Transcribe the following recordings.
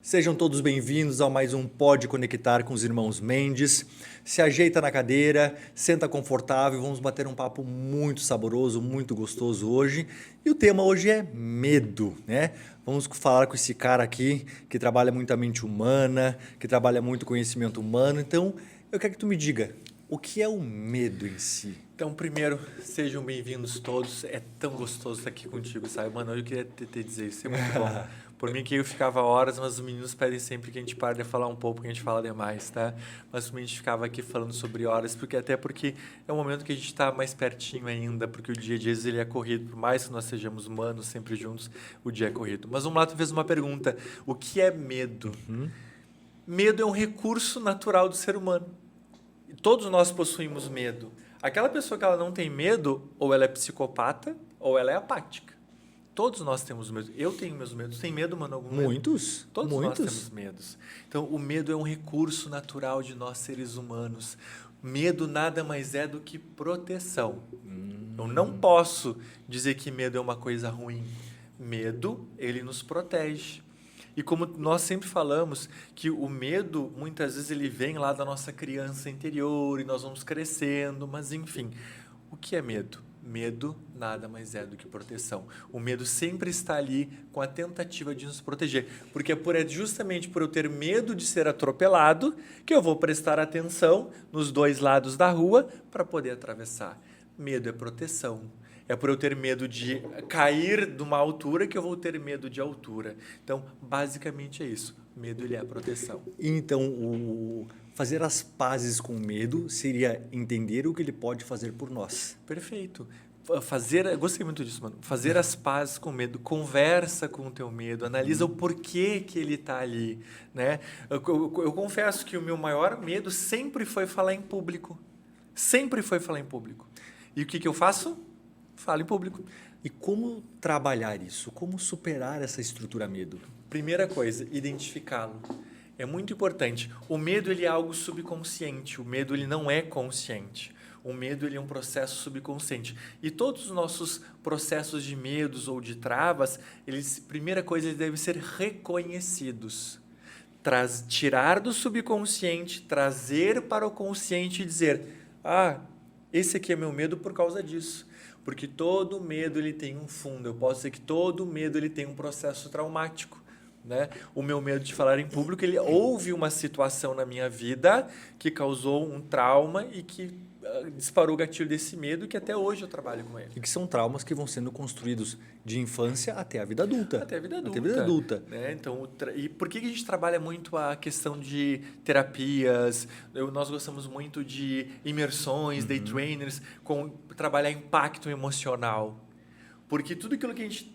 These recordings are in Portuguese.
Sejam todos bem-vindos a mais um Pode Conectar com os Irmãos Mendes. Se ajeita na cadeira, senta confortável, vamos bater um papo muito saboroso, muito gostoso hoje. E o tema hoje é medo, né? Vamos falar com esse cara aqui que trabalha muito a mente humana, que trabalha muito o conhecimento humano. Então, eu quero que tu me diga, o que é o medo em si? Então, primeiro, sejam bem-vindos todos. É tão gostoso estar aqui contigo, sabe? Mano, eu queria te dizer isso, é muito bom. Por mim que eu ficava horas, mas os meninos pedem sempre que a gente pare de falar um pouco, que a gente fala demais, tá? Mas a gente ficava aqui falando sobre horas, até porque é um momento que a gente está mais pertinho ainda, porque o dia a dia ele é corrido, por mais que nós sejamos humanos, sempre juntos, o dia é corrido. Mas vamos lá, tu fez uma pergunta, o que é medo? Medo é um recurso natural do ser humano. Todos nós possuímos medo. Aquela pessoa que ela não tem medo, ou ela é psicopata, ou ela é apática. Todos nós temos medo. Eu tenho meus medos. Tem medo, mano? Algum medo? Muitos. Todos muitos. nós temos medos. Então, o medo é um recurso natural de nós seres humanos. Medo nada mais é do que proteção. Eu não posso dizer que medo é uma coisa ruim. Medo, ele nos protege. E como nós sempre falamos, que o medo, muitas vezes, ele vem lá da nossa criança interior e nós vamos crescendo, mas enfim. O que é medo? Medo nada mais é do que proteção. O medo sempre está ali com a tentativa de nos proteger. Porque é justamente por eu ter medo de ser atropelado que eu vou prestar atenção nos dois lados da rua para poder atravessar. Medo é proteção. É por eu ter medo de cair de uma altura que eu vou ter medo de altura. Então, basicamente é isso. Medo, ele é a proteção. Então, fazer as pazes com o medo seria entender o que ele pode fazer por nós. Perfeito. Gostei muito disso, mano. Fazer as pazes com o medo, conversa com o teu medo, analisa o porquê que ele está ali, né? Eu confesso que o meu maior medo sempre foi falar em público. Sempre foi falar em público. E o que eu faço? Falo em público. E como trabalhar isso? Como superar essa estrutura medo? Primeira coisa, identificá-lo. É muito importante. O medo, ele é algo subconsciente. O medo, ele não é consciente. O medo, ele é um processo subconsciente. E todos os nossos processos de medos ou de travas, primeira coisa, eles devem ser reconhecidos. Tirar do subconsciente, trazer para o consciente e dizer: esse aqui é meu medo por causa disso. Porque todo medo, ele tem um fundo. Eu posso dizer que todo medo, ele tem um processo traumático. Né? O meu medo de falar em público, houve uma situação na minha vida que causou um trauma e que disparou o gatilho desse medo, que até hoje eu trabalho com ele. E que são traumas que vão sendo construídos de infância até a vida adulta. Até a vida adulta. Até a vida adulta. Né? Então, e por que a gente trabalha muito a questão de terapias? Nós gostamos muito de imersões, day trainers, trabalhar impacto emocional. Porque tudo aquilo que a gente...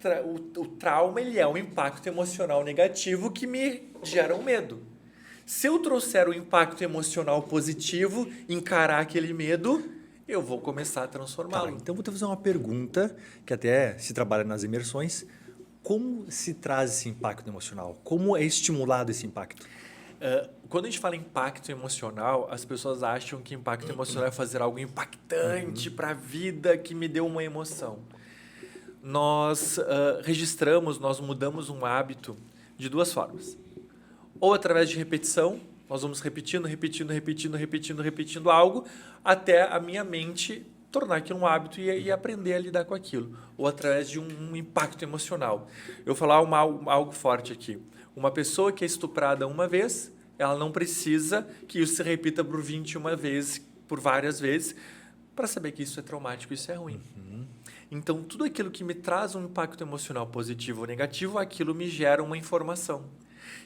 O trauma, ele é um impacto emocional negativo que me gera um medo. Se eu trouxer o impacto emocional positivo, encarar aquele medo, eu vou começar a transformá-lo. Então, vou te fazer uma pergunta, que até se trabalha nas imersões. Como se traz esse impacto emocional? Como é estimulado esse impacto? Quando a gente fala impacto emocional, as pessoas acham que impacto emocional é fazer algo impactante para a vida, que me deu uma emoção. Nós nós mudamos um hábito de duas formas. Ou através de repetição, nós vamos repetindo algo, até a minha mente tornar aquilo um hábito e aprender a lidar com aquilo. Ou através de um impacto emocional. Eu vou falar algo forte aqui. Uma pessoa que é estuprada uma vez, ela não precisa que isso se repita por 21 vezes, por várias vezes, para saber que isso é traumático, isso é ruim. Então, tudo aquilo que me traz um impacto emocional positivo ou negativo, aquilo me gera uma informação.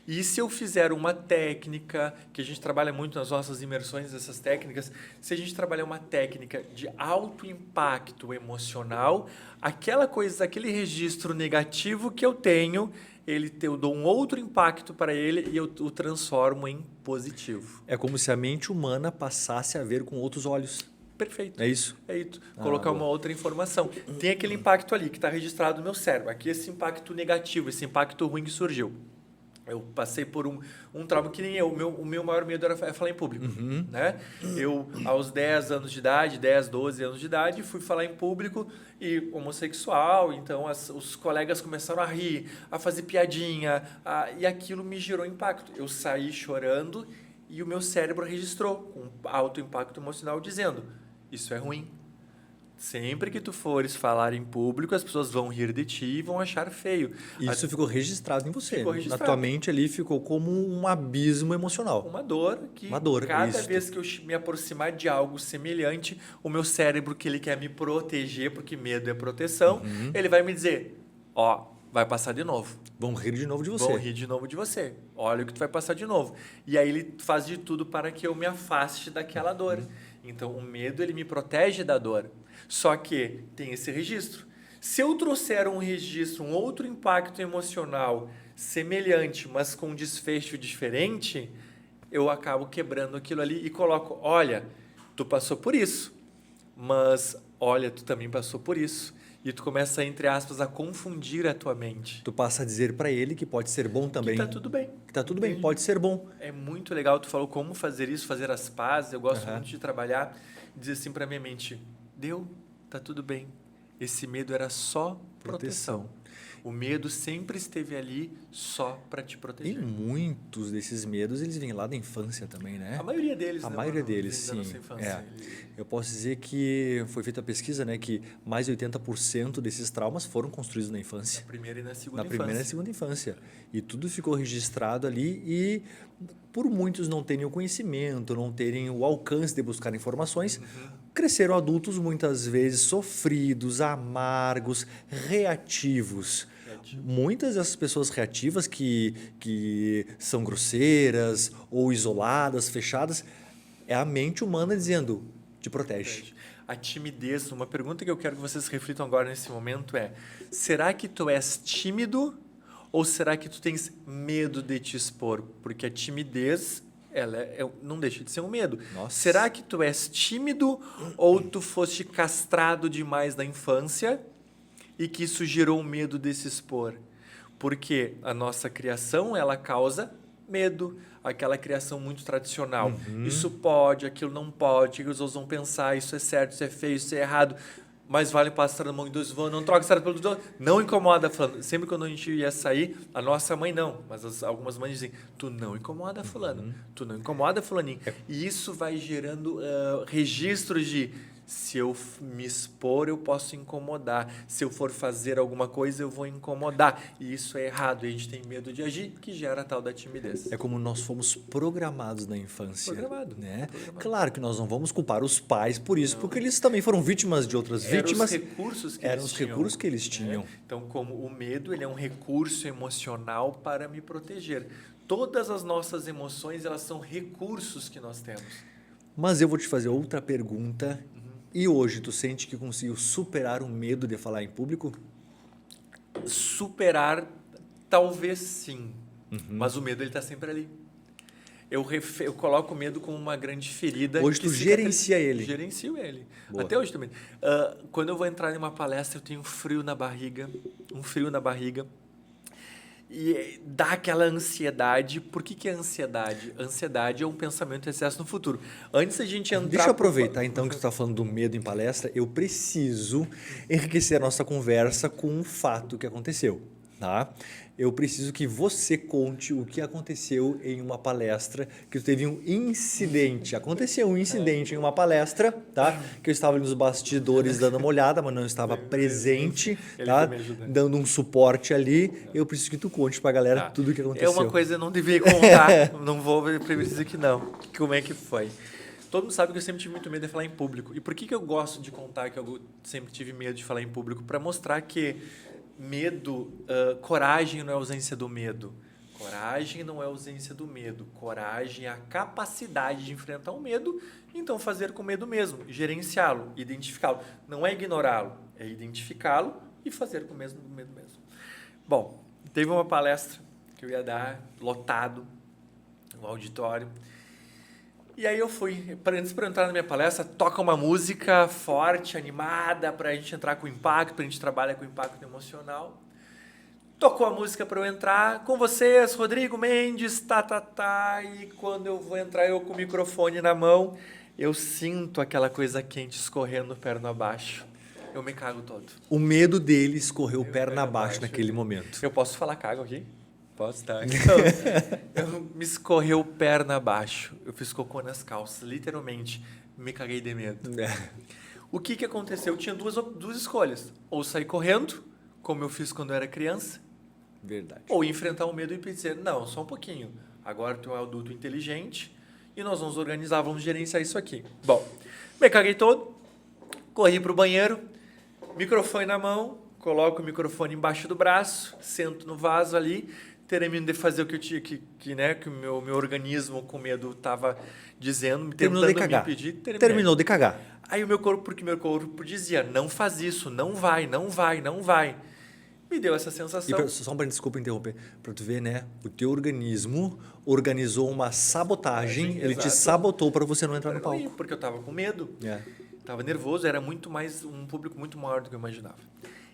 E se eu fizer uma técnica, que a gente trabalha muito nas nossas imersões, essas técnicas, se a gente trabalhar uma técnica de alto impacto emocional, aquele registro negativo que eu tenho, eu dou um outro impacto para ele e eu o transformo em positivo. É como se a mente humana passasse a ver com outros olhos. Perfeito. É isso? É isso. Colocar uma outra informação. Tem aquele impacto ali que está registrado no meu cérebro. Aqui esse impacto negativo, esse impacto ruim que surgiu. Eu passei por um trauma que nem eu. O meu maior medo era falar em público, né? Eu, aos 10 anos de idade, 10, 12 anos de idade, fui falar em público e homossexual. Então, os colegas começaram a rir, a fazer piadinha, e aquilo me gerou impacto. Eu saí chorando e o meu cérebro registrou com alto impacto emocional dizendo, isso é ruim. Sempre que tu fores falar em público, as pessoas vão rir de ti e vão achar feio. Isso ficou registrado em você. Ficou registrado. Na tua mente ali ficou como um abismo emocional. Uma dor que cada vez que eu me aproximar de algo semelhante, o meu cérebro, que ele quer me proteger, porque medo é proteção, ele vai me dizer, vai passar de novo. Vão rir de novo de você. Vão rir de novo de você. Olha o que tu vai passar de novo. E aí ele faz de tudo para que eu me afaste daquela dor. Então o medo, ele me protege da dor. Só que tem esse registro. Se eu trouxer um registro, um outro impacto emocional semelhante, mas com um desfecho diferente, eu acabo quebrando aquilo ali e coloco, olha, tu passou por isso, mas olha, tu também passou por isso. E tu começa, entre aspas, a confundir a tua mente. Tu passa a dizer para ele que pode ser bom também. Que tá tudo bem. Que tá tudo bem, pode ser bom. É muito legal, tu falou como fazer isso, fazer as pazes. Eu gosto muito de trabalhar, dizer assim para minha mente, tá tudo bem. Esse medo era só proteção. O medo sempre esteve ali só para te proteger. E muitos desses medos, eles vêm lá da infância também, né? A maioria deles. A maioria deles, sim. Eu posso dizer que foi feita a pesquisa, né, que mais de 80% desses traumas foram construídos na infância. Na primeira e na segunda infância. Na primeira e na segunda infância. E tudo ficou registrado ali e por muitos não terem o conhecimento, não terem o alcance de buscar informações, cresceram adultos muitas vezes sofridos, amargos, reativos. Muitas dessas pessoas reativas que são grosseiras ou isoladas, fechadas, é a mente humana dizendo, te protege. A timidez, uma pergunta que eu quero que vocês reflitam agora nesse momento é, será que tu és tímido ou será que tu tens medo de te expor? Porque a timidez, ela não deixa de ser um medo. Nossa. Será que tu és tímido ou tu foste castrado demais na infância e que isso gerou um medo de se expor? Porque a nossa criação, ela causa medo, aquela criação muito tradicional. Isso pode, aquilo não pode, os outros vão pensar, isso é certo, isso é feio, isso é errado, mas vale passar na mão em dois voos, não troca estrada pelo dois, não incomoda fulano. Sempre quando a gente ia sair, a nossa mãe não, mas algumas mães dizem, tu não incomoda fulano, tu não incomoda fulaninho. E isso vai gerando registros de, se eu me expor, eu posso incomodar. Se eu for fazer alguma coisa, eu vou incomodar. E isso é errado. E a gente tem medo de agir, que gera a tal da timidez. É como nós fomos programados na infância. Programado. Né? Claro que nós não vamos culpar os pais por isso, porque eles também foram vítimas de outras vítimas. Eram os recursos que eles tinham. Então, como o medo, ele é um recurso emocional para me proteger. Todas as nossas emoções, elas são recursos que nós temos. Mas eu vou te fazer outra pergunta. E hoje, tu sente que conseguiu superar o medo de falar em público? Superar, talvez sim. Mas o medo, ele está sempre ali. Eu coloco o medo como uma grande ferida. Hoje tu gerencia ele. Gerencio ele. Boa. Até hoje também. Quando eu vou entrar em uma palestra, eu tenho um frio na barriga. E dá aquela ansiedade. Por que é ansiedade? Ansiedade é um pensamento de excesso no futuro. Antes a gente entrar... Deixa eu aproveitar então que tu está falando do medo em palestra. Eu preciso enriquecer a nossa conversa com um fato que aconteceu. Tá? Eu preciso que você conte o que aconteceu em uma palestra, que tu teve um incidente. Aconteceu um incidente em uma palestra, tá? Que eu estava ali nos bastidores dando uma olhada, mas não estava presente, tá? Dando um suporte ali. Eu preciso que tu conte pra galera tudo o que aconteceu. É uma coisa que eu não devia contar, não vou dizer que não. Como é que foi? Todo mundo sabe que eu sempre tive muito medo de falar em público. E por que eu gosto de contar que eu sempre tive medo de falar em público? Para mostrar que medo, coragem não é ausência do medo. Coragem não é ausência do medo. Coragem é a capacidade de enfrentar o medo, então fazer com medo mesmo, gerenciá-lo, identificá-lo. Não é ignorá-lo, é identificá-lo e fazer com medo mesmo. Bom, teve uma palestra que eu ia dar, lotado, no auditório. E aí eu fui, antes para entrar na minha palestra, toca uma música forte, animada, para a gente entrar com impacto, para a gente trabalhar com impacto emocional. tocou a música para eu entrar. Com vocês, Rodrigo Mendes, e quando eu vou entrar, eu com o microfone na mão, eu sinto aquela coisa quente escorrendo perna abaixo. Eu me cago todo. O medo dele escorreu perna abaixo naquele momento. Eu posso falar cago aqui? Posso, tá? Então, eu me escorreu perna abaixo. Eu fiz cocô nas calças, literalmente. Me caguei de medo. O que aconteceu? Eu tinha duas escolhas. Ou sair correndo, como eu fiz quando eu era criança. Verdade. Ou enfrentar o medo e dizer, não, só um pouquinho. Agora tu é um adulto inteligente e nós vamos organizar, vamos gerenciar isso aqui. Bom, me caguei todo, corri pro banheiro, microfone na mão, coloco o microfone embaixo do braço, sento no vaso ali, termino de fazer o que eu tinha que o meu organismo com medo estava dizendo, Terminou tentando de cagar. me impedir. Terminou de cagar. Aí o meu corpo, porque meu corpo dizia, não faz isso, não vai, não vai, não vai. Me deu essa sensação. E só desculpa interromper, para tu ver, né? O teu organismo organizou uma sabotagem, ele te sabotou para você não entrar no palco. Porque eu estava com medo, estava nervoso, era um público muito maior do que eu imaginava.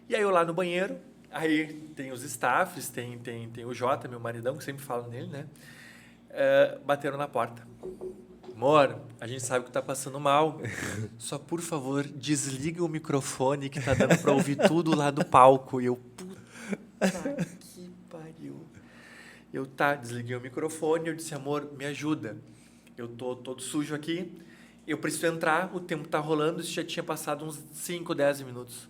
E aí eu lá no banheiro, aí tem os staffs, tem o Jota, meu maridão, que sempre falo nele, né? Bateram na porta. Amor, a gente sabe que tá passando mal. Só, por favor, desliga o microfone que tá dando para ouvir tudo lá do palco. E eu, puta que pariu. Desliguei o microfone. Eu disse, amor, me ajuda. Eu tô todo sujo aqui. Eu preciso entrar. O tempo tá rolando. Isso já tinha passado uns 5, 10 minutos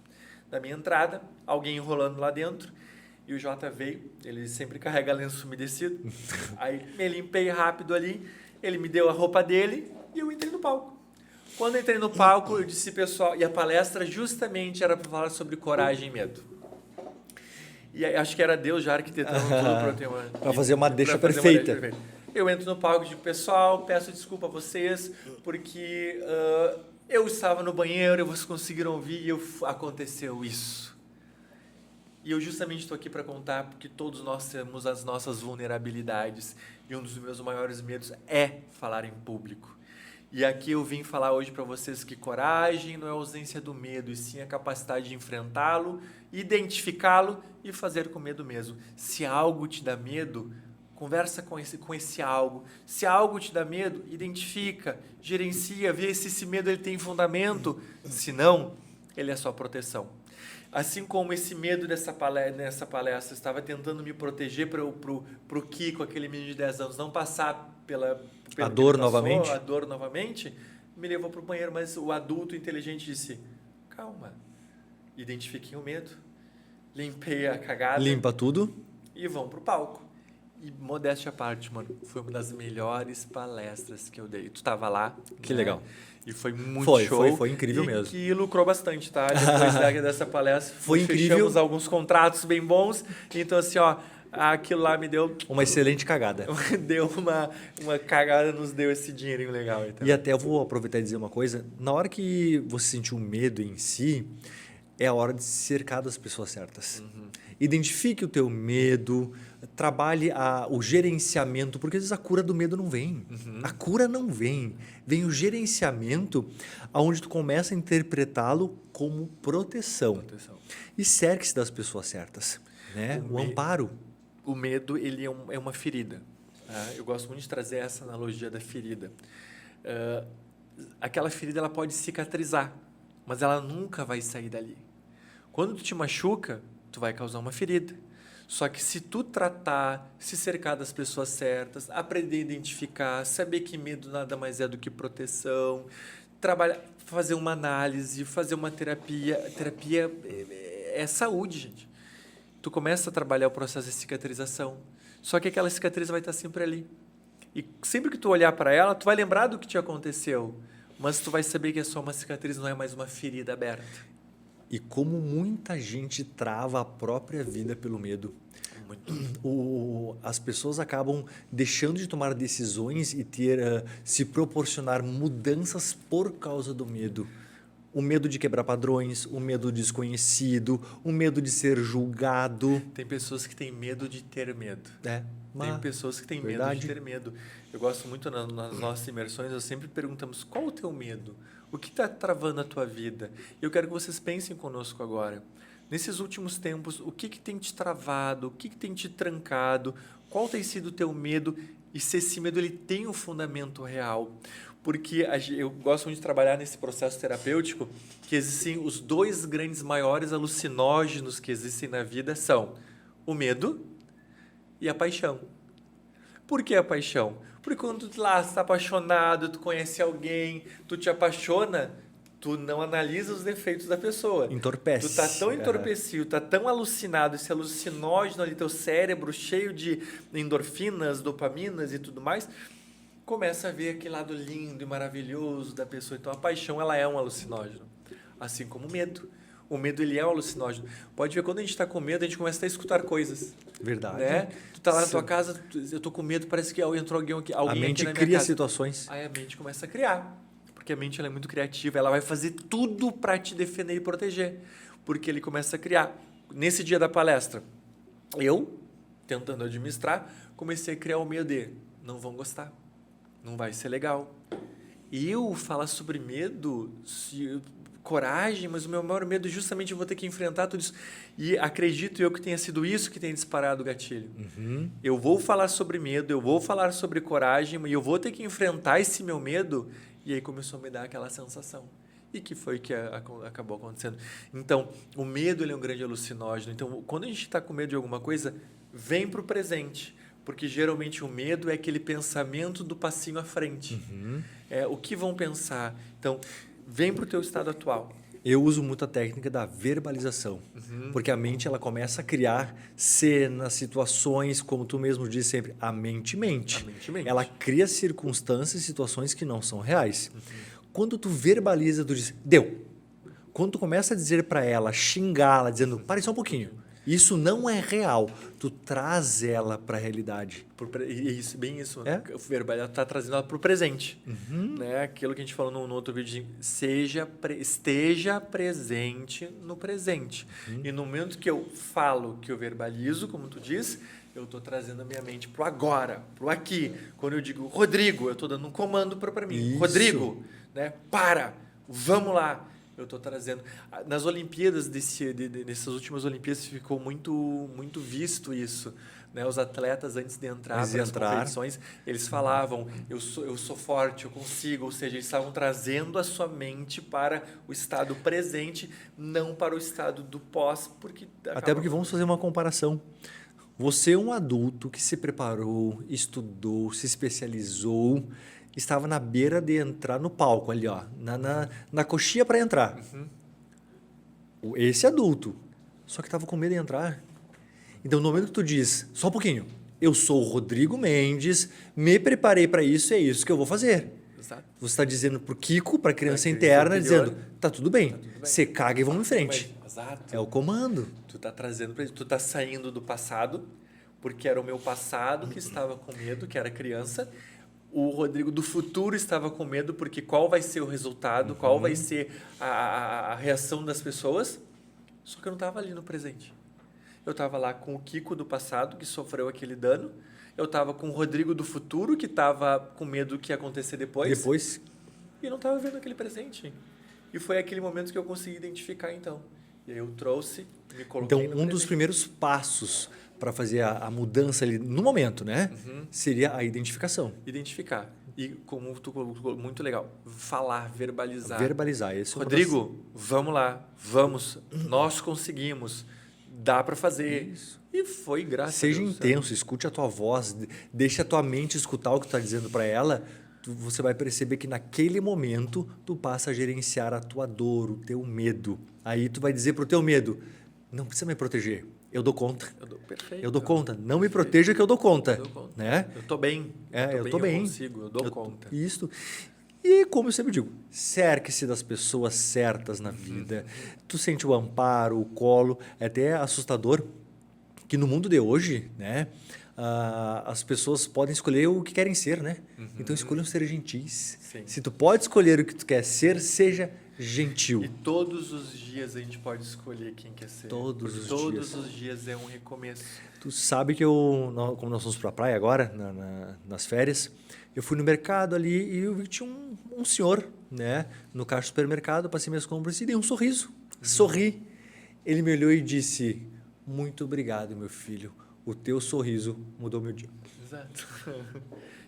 da minha entrada. Alguém enrolando lá dentro. E o Jota veio. Ele sempre carrega lenço umedecido. Aí me limpei rápido ali. Ele me deu a roupa dele e eu entrei no palco. Quando eu entrei no palco, eu disse, pessoal, e a palestra justamente era para falar sobre coragem e medo. E aí, acho que era Deus já arquitetando tudo para eu ter uma... Para fazer uma deixa perfeita. Eu entro no palco e digo, pessoal, peço desculpa a vocês, porque eu estava no banheiro e vocês conseguiram ouvir e aconteceu isso. E eu justamente estou aqui para contar porque todos nós temos as nossas vulnerabilidades e um dos meus maiores medos é falar em público. E aqui eu vim falar hoje para vocês que coragem não é a ausência do medo, e sim a capacidade de enfrentá-lo, identificá-lo e fazer com medo mesmo. Se algo te dá medo, conversa com esse algo. Se algo te dá medo, identifica, gerencia, vê se esse medo ele tem fundamento. Se não, ele é só proteção. Assim como esse medo nessa palestra estava tentando me proteger para o Kiko, aquele menino de 10 anos, não passar pela a dor novamente. A dor novamente, me levou para o banheiro, mas o adulto inteligente disse, calma, identifiquei o medo, limpei a cagada. Limpa tudo. E vão para o palco. E modéstia à parte, mano, foi uma das melhores palestras que eu dei. Tu estava lá. Que legal. E foi muito show. Foi incrível mesmo. Que lucrou bastante, tá? Depois dessa palestra, foi incrível. Fechamos alguns contratos bem bons. Então, assim, ó, aquilo lá me deu... uma excelente cagada. Deu uma cagada, nos deu esse dinheirinho legal. Então. E até eu vou aproveitar e dizer uma coisa. Na hora que você sentiu medo em si, é a hora de se cercar das pessoas certas. Uhum. Identifique o teu medo, trabalhe o gerenciamento, porque às vezes a cura do medo não vem. Uhum. A cura não vem. Vem o gerenciamento, onde tu começa a interpretá-lo como proteção. E cerque-se das pessoas certas. Né? O amparo. O medo ele é uma ferida. Eu gosto muito de trazer essa analogia da ferida. Aquela ferida ela pode cicatrizar, mas ela nunca vai sair dali. Quando tu te machuca, tu vai causar uma ferida. Só que se tu tratar, se cercar das pessoas certas, aprender a identificar, saber que medo nada mais é do que proteção, trabalhar, fazer uma análise, fazer uma terapia. Terapia é saúde, gente. Tu começa a trabalhar o processo de cicatrização. Só que aquela cicatriz vai estar sempre ali. E sempre que tu olhar para ela, tu vai lembrar do que te aconteceu. Mas tu vai saber que é só uma cicatriz, não é mais uma ferida aberta. E como muita gente trava a própria vida pelo medo. As pessoas acabam deixando de tomar decisões e se proporcionar mudanças por causa do medo. O medo de quebrar padrões, o medo desconhecido, o medo de ser julgado. Tem pessoas que têm medo de ter medo. Tem pessoas que têm medo de ter medo. Eu gosto muito nas nossas imersões, eu sempre perguntamos, qual o teu medo? O que está travando a tua vida? Eu quero que vocês pensem conosco agora. Nesses últimos tempos, o que tem te travado? O que tem te trancado? Qual tem sido o teu medo? E se esse medo ele tem um fundamento real? Porque eu gosto muito de trabalhar nesse processo terapêutico que existem os dois grandes maiores alucinógenos que existem na vida são o medo e a paixão. Por que a paixão? Porque quando tu lá está apaixonado, tu conhece alguém, tu te apaixona, tu não analisa os defeitos da pessoa. Entorpece. Tu tá tão entorpecido, tá tão alucinado, esse alucinógeno ali, teu cérebro cheio de endorfinas, dopaminas e tudo mais, começa a ver aquele lado lindo e maravilhoso da pessoa. Então a paixão, ela é um alucinógeno, assim como o medo. O medo, ele é um alucinógeno. Pode ver, quando a gente está com medo, a gente começa a escutar coisas. Verdade. Né? Tu tá lá na tua casa, eu tô com medo, parece que entrou alguém aqui a mente aqui na minha cria casa. situações. Aí a mente começa a criar. Porque a mente ela é muito criativa, ela vai fazer tudo para te defender e proteger. Porque ele começa a criar. Nesse dia da palestra, eu, tentando administrar, comecei a criar o medo de não vão gostar, não vai ser legal. E eu falar sobre medo, coragem, mas o meu maior medo justamente eu vou ter que enfrentar tudo isso. E acredito eu que tenha sido isso que tenha disparado o gatilho. Eu vou falar sobre medo, eu vou falar sobre coragem, e eu vou ter que enfrentar esse meu medo. E aí começou a me dar aquela sensação. E que foi que acabou acontecendo. Então, o medo ele é um grande alucinógeno. Então, quando a gente está com medo de alguma coisa, vem para o presente. Porque geralmente o medo é aquele pensamento do passinho à frente. É, o que vão pensar? Então, vem para o teu estado atual. Eu uso muito a técnica da verbalização, porque a mente ela começa a criar cenas, situações, como tu mesmo diz sempre, a mente mente. Ela cria circunstâncias e situações que não são reais. Quando tu verbaliza, tu diz, deu. Quando tu começa a dizer para ela, xingá-la, dizendo, para só um pouquinho. Isso não é real. Tu traz ela para a realidade. Isso, bem isso. O verbal está trazendo ela para o presente. Né? Aquilo que a gente falou no outro vídeo, esteja presente no presente. E no momento que eu falo, que eu verbalizo, como tu diz, eu estou trazendo a minha mente para o agora, para o aqui. Quando eu digo, Rodrigo, eu estou dando um comando para mim. Isso. Rodrigo, né? Para, vamos lá. Eu estou trazendo. Nas Olimpíadas, nessas últimas Olimpíadas, ficou muito visto isso. Né? Os atletas, antes de entrar para as competições, eles falavam, eu sou forte, eu consigo. Ou seja, eles estavam trazendo a sua mente para o estado presente, não para o estado do pós. Até porque vamos fazer uma comparação. Você é um adulto que se preparou, estudou, se especializou, estava na beira de entrar no palco ali, ó, na coxinha para entrar. Esse adulto, só que estava com medo de entrar. Então, no momento que tu diz, só um pouquinho, eu sou o Rodrigo Mendes, me preparei para isso e é isso que eu vou fazer. Exato. Você está dizendo para o Kiko, para a criança interna, dizendo, tá tudo bem, você caga e vamos em frente. Exato. É o comando. Tu está trazendo para isso, tu está saindo do passado, porque era o meu passado que estava com medo, que era criança. O Rodrigo do futuro estava com medo, porque qual vai ser o resultado, qual vai ser a reação das pessoas. Só que eu não estava ali no presente. Eu estava lá com o Kiko do passado, que sofreu aquele dano. Eu estava com o Rodrigo do futuro, que estava com medo do que ia acontecer depois. E não estava vendo aquele presente. E foi aquele momento que eu consegui identificar, então. E aí eu trouxe, me coloquei no presente. Dos primeiros passos para fazer a mudança ali no momento, né? Seria a identificação. Identificar. E como tu colocou, muito legal, falar, verbalizar. Verbalizar. Esse Rodrigo, vamos lá, vamos, nós conseguimos, dá para fazer. Isso. E foi graças Seja a Deus. intenso, escute a tua voz, deixa a tua mente escutar o que tu está dizendo para ela. Você vai perceber que naquele momento tu passa a gerenciar a tua dor, o teu medo. Aí tu vai dizer pro teu medo, não precisa me proteger. Eu dou conta. Perfeito. Eu dou conta. Não me proteja que eu dou conta. Eu dou conta. Né? Eu tô bem. Eu tô bem. Eu consigo, eu dou conta. Isso. E como eu sempre digo, cerque-se das pessoas certas na vida. Tu sente o amparo, o colo. É até assustador que no mundo de hoje, né, as pessoas podem escolher o que querem ser, né? Então escolham ser gentis. Sim. Se tu pode escolher o que tu quer ser, seja gentil. E todos os dias a gente pode escolher quem quer ser. Todos os dias é um recomeço. Tu sabe que como nós fomos para a praia agora, nas férias, eu fui no mercado ali e eu vi que tinha um senhor, né, no caixa do supermercado, passei minhas compras e dei um sorriso. Sorri. Ele me olhou e disse: muito obrigado, meu filho. O teu sorriso mudou meu dia. Exato.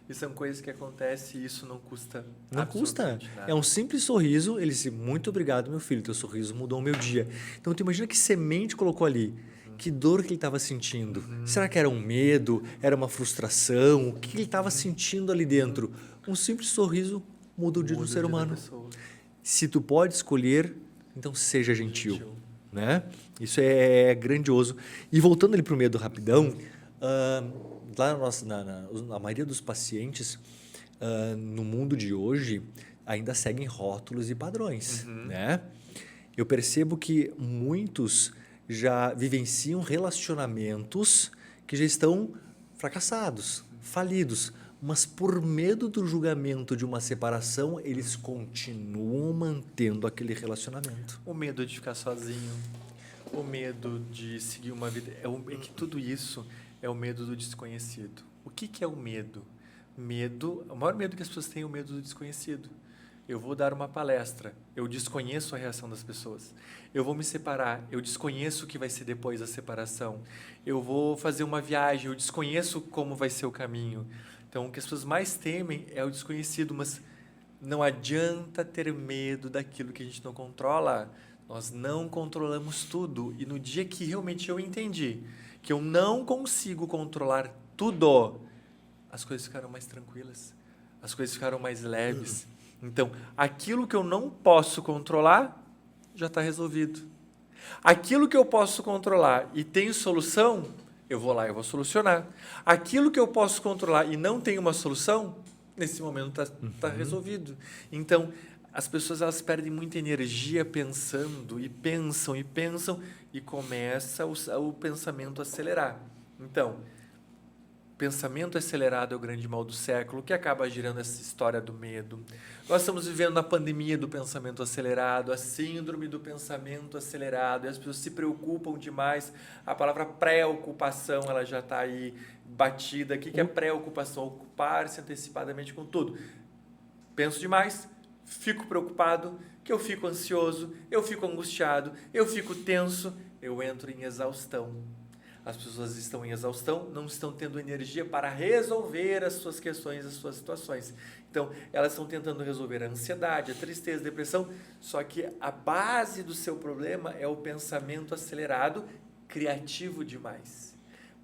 E são coisas que acontecem e isso não custa Não custa. absolutamente nada. É um simples sorriso. Ele disse: muito obrigado, meu filho. Teu sorriso mudou o meu dia. Então, tu imagina que semente colocou ali. Que dor que ele estava sentindo. Será que era um medo? Era uma frustração? O que ele estava sentindo ali dentro? Um simples sorriso muda o dia do ser da humano. pessoa. Se tu pode escolher, então seja gentil. Né? Isso é grandioso. E voltando ali para o medo rapidão, lá na maioria dos pacientes no mundo de hoje ainda seguem rótulos e padrões. Né? Eu percebo que muitos já vivenciam relacionamentos que já estão fracassados, falidos, mas por medo do julgamento de uma separação, eles continuam mantendo aquele relacionamento. O medo de ficar sozinho, o medo de seguir uma vida. É que tudo isso é o medo do desconhecido. O que é o medo? O maior medo que as pessoas têm é o medo do desconhecido. Eu vou dar uma palestra, eu desconheço a reação das pessoas. Eu vou me separar, eu desconheço o que vai ser depois da separação. Eu vou fazer uma viagem, eu desconheço como vai ser o caminho. Então, o que as pessoas mais temem é o desconhecido, mas não adianta ter medo daquilo que a gente não controla. Nós não controlamos tudo. E no dia que realmente eu entendi que eu não consigo controlar tudo, as coisas ficaram mais tranquilas, as coisas ficaram mais leves. Então, aquilo que eu não posso controlar já está resolvido. Aquilo que eu posso controlar e tenho solução, eu vou lá e vou solucionar. Aquilo que eu posso controlar e não tenho uma solução, nesse momento está resolvido. Então, as pessoas elas perdem muita energia pensando e pensam e começa o pensamento a acelerar. Então, pensamento acelerado é o grande mal do século, que acaba girando essa história do medo. Nós estamos vivendo a pandemia do pensamento acelerado, a síndrome do pensamento acelerado, e as pessoas se preocupam demais. A palavra preocupação ela já está aí batida. O que é preocupação? Ocupar-se antecipadamente com tudo. Penso demais, fico preocupado, que eu fico ansioso, eu fico angustiado, eu fico tenso, eu entro em exaustão. As pessoas estão em exaustão, não estão tendo energia para resolver as suas questões, as suas situações. Então, elas estão tentando resolver a ansiedade, a tristeza, a depressão, só que a base do seu problema é o pensamento acelerado, criativo demais.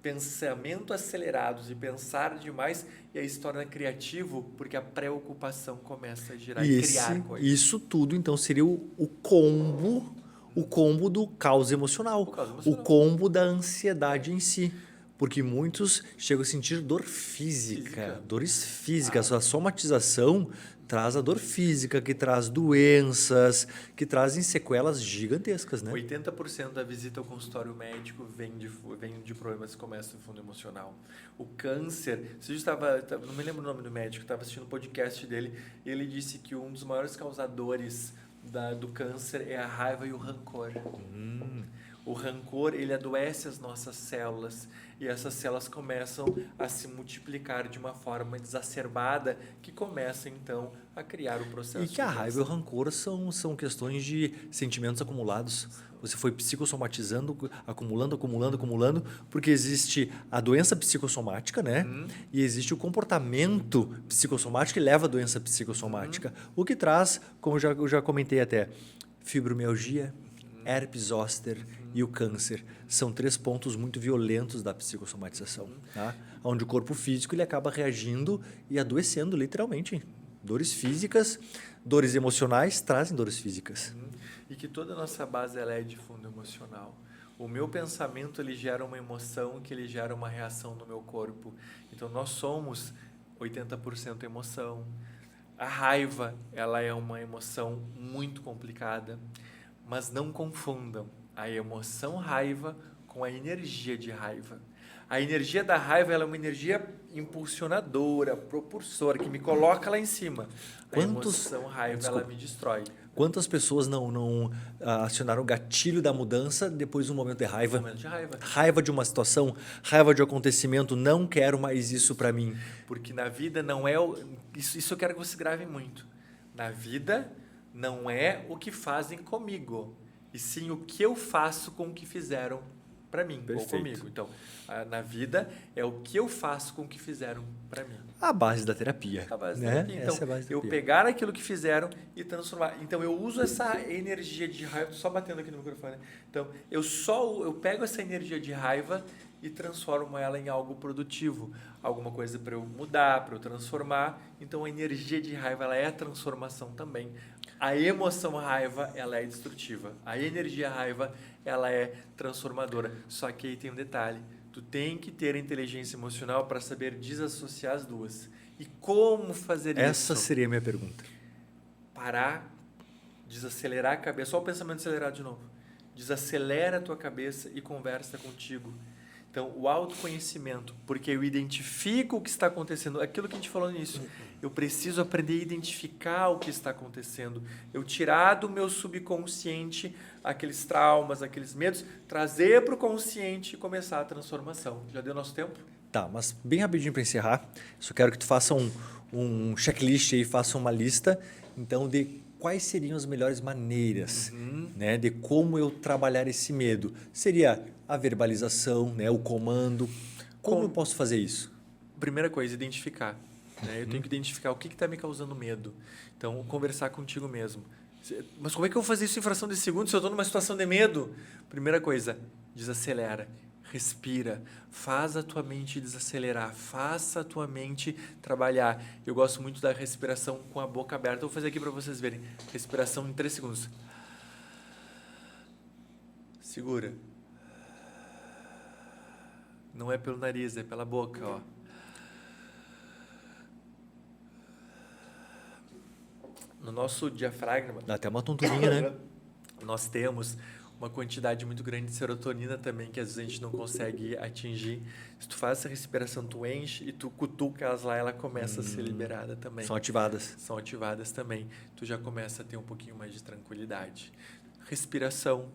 Pensamento acelerados e pensar demais, e aí se torna criativo porque a preocupação começa a girar e criar coisas. Isso tudo, então, seria o combo do caos emocional, o combo da ansiedade em si. Porque muitos chegam a sentir dor física. Dores físicas. A somatização traz a dor física, que traz doenças, que trazem sequelas gigantescas, né? 80% da visita ao consultório médico vem de problemas que começam no fundo emocional. O câncer, não me lembro o nome do médico, estava assistindo um podcast dele, e ele disse que um dos maiores causadores do câncer é a raiva e o rancor. O rancor, ele adoece as nossas células e essas células começam a se multiplicar de uma forma exacerbada que começa, então, a criar o processo. E que a raiva e o rancor são questões de sentimentos acumulados. Você foi psicossomatizando, acumulando, porque existe a doença psicossomática, né? E existe o comportamento psicossomático que leva à doença psicossomática. O que traz, como eu já comentei até, fibromialgia, herpes zoster e o câncer. São 3 pontos muito violentos da psicossomatização, tá? Onde o corpo físico ele acaba reagindo e adoecendo literalmente. Dores físicas, dores emocionais trazem dores físicas. E que toda a nossa base ela é de fundo emocional. O meu pensamento ele gera uma emoção que ele gera uma reação no meu corpo. Então nós somos 80% emoção. A raiva ela é uma emoção muito complicada, mas não confundam a emoção raiva com a energia de raiva. A energia da raiva ela é uma energia impulsionadora, propulsora, que me coloca lá em cima. A emoção raiva ela me destrói. Quantas pessoas não acionaram o gatilho da mudança depois de um momento de raiva? Um momento de raiva. Raiva de uma situação, raiva de um acontecimento, não quero mais isso para mim. Porque na vida não é... Isso eu quero que você grave muito. Na vida não é o que fazem comigo, e sim o que eu faço com o que fizeram para mim ou comigo. Então, na vida é o que eu faço com o que fizeram para mim. A base da terapia. A base da né? terapia. Então, Essa é a base da eu terapia. pegar aquilo que fizeram e transformar. Então, eu uso essa energia de raiva, tô só batendo aqui no microfone. Então, eu pego essa energia de raiva e transformo ela em algo produtivo, alguma coisa para eu mudar, para eu transformar. Então, a energia de raiva, ela é a transformação também. A emoção raiva, ela é destrutiva. A energia raiva, ela é transformadora. Só que aí tem um detalhe. Tu tem que ter a inteligência emocional para saber desassociar as duas. E como fazer isso? Essa seria a minha pergunta. Parar, desacelerar a cabeça. Só o pensamento acelerado de novo. Desacelera a tua cabeça e conversa contigo. Então, o autoconhecimento, porque eu identifico o que está acontecendo, aquilo que a gente falou no início, eu preciso aprender a identificar o que está acontecendo, eu tirar do meu subconsciente aqueles traumas, aqueles medos, trazer para o consciente e começar a transformação. Já deu nosso tempo? Tá, mas bem rapidinho para encerrar, só quero que tu faça um checklist aí, faça uma lista, então, de quais seriam as melhores maneiras, né, de como eu trabalhar esse medo. Seria a verbalização, né, o comando. Como eu posso fazer isso? Primeira coisa, identificar. Né? Eu tenho que identificar o que está me causando medo. Então, conversar contigo mesmo. Mas como é que eu vou fazer isso em fração de segundos se eu estou numa situação de medo? Primeira coisa, desacelera. Respira, faz a tua mente desacelerar, faça a tua mente trabalhar. Eu gosto muito da respiração com a boca aberta. Eu vou fazer aqui para vocês verem. Respiração em 3 segundos. Segura. Não é pelo nariz, é pela boca, ó. No nosso diafragma... Dá até uma tonturinha, né? Nós temos uma quantidade muito grande de serotonina também, que às vezes a gente não consegue atingir. Se tu faz essa respiração, tu enche e tu cutuca elas lá, ela começa a ser liberada também. São ativadas. São ativadas também. Tu já começa a ter um pouquinho mais de tranquilidade. Respiração,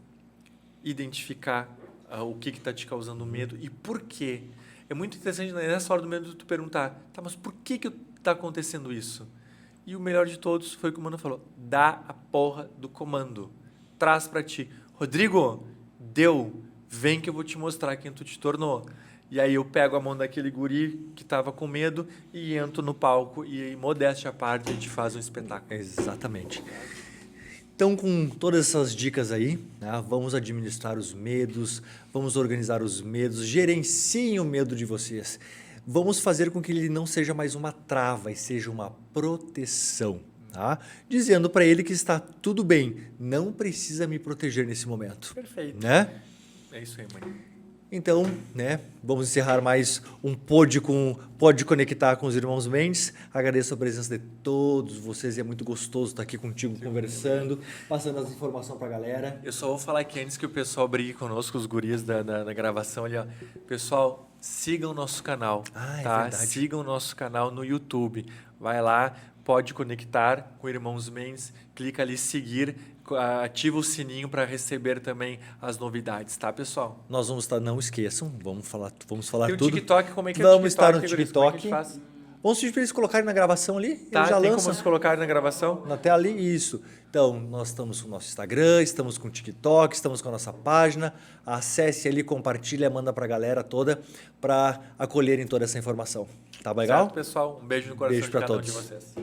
identificar o que está te causando medo e por quê. É muito interessante nessa hora do medo tu perguntar, tá, mas por que está acontecendo isso? E o melhor de todos foi o que o Mano falou, dá a porra do comando. Traz para ti. Rodrigo, vem que eu vou te mostrar quem tu te tornou. E aí eu pego a mão daquele guri que estava com medo e entro no palco e, modéstia à parte, a gente faz um espetáculo. Exatamente. Então, com todas essas dicas aí, né, vamos administrar os medos, vamos organizar os medos, gerenciem o medo de vocês. Vamos fazer com que ele não seja mais uma trava e seja uma proteção. Tá? Dizendo para ele que está tudo bem, não precisa me proteger nesse momento. Perfeito. Né? É isso aí, mãe. Então, né, vamos encerrar mais um Pode Conectar com os Irmãos Mendes. Agradeço a presença de todos vocês, é muito gostoso estar aqui contigo conversando, passando as informações para a galera. Eu só vou falar aqui antes que o pessoal brigue conosco, os guris da gravação ali, ó. Pessoal, sigam o nosso canal, é tá? verdade. Sigam o nosso canal no YouTube. Vai lá, Pode Conectar com Irmãos Mendes, clica ali seguir, ativa o sininho para receber também as novidades, tá, pessoal? Nós vamos estar, não esqueçam, vamos falar Tem tudo. o TikTok, como é que é vamos o TikTok? estar no Guris? Como é que TikTok. a gente faz? Vamos pedir para eles colocarem na gravação ali, Tá, eles já tem lançam. como se colocar na gravação? Na tela ali, isso. Então, nós estamos com o nosso Instagram, estamos com o TikTok, estamos com a nossa página. Acesse ali, compartilha, manda para a galera toda para acolherem toda essa informação. Tá legal? Certo, pessoal? Um beijo no coração Beijo de pra cada um todos. de vocês.